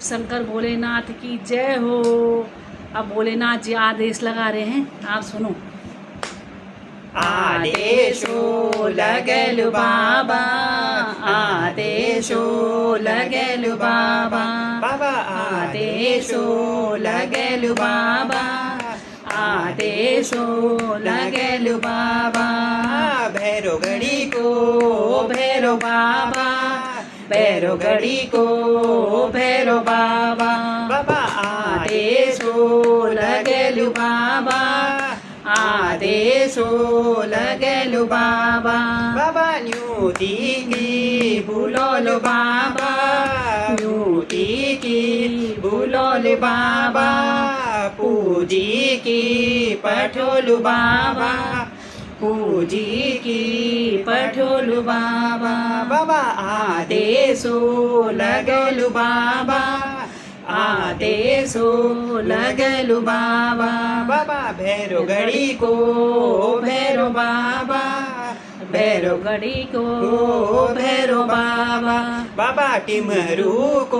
शंकर भोलेनाथ की जय हो। अब भोलेनाथ जी आदेश लगा रहे हैं, आप सुनो। आदेशो लगेलु बाबा, आदेशो लगेलु बाबा, बाबा आदेशो लगेलु बाबा, आदेशो लगेलु बाबा। भैरो गढ़ी को भैरो बाबा, भैरो गढ़ी को भैरो बाबा, बाबा आदेशो लगेलु बाबा, आदेशो लगेलु बाबा, बाबा न्यूती की भूलोलु बाबा, न्यूती की भूलोलु बाबा, पूजी की पठोलु बाबा, पूजी की पठोलु बाबा, बाबा आदेशो लगेलु बाबा, आदेशो लगेलु बाबा, बाबा भैरो गढ़ी को भैरो बाबा, भैरो गढ़ी को भैरो बाबा, बाबा टिमरू को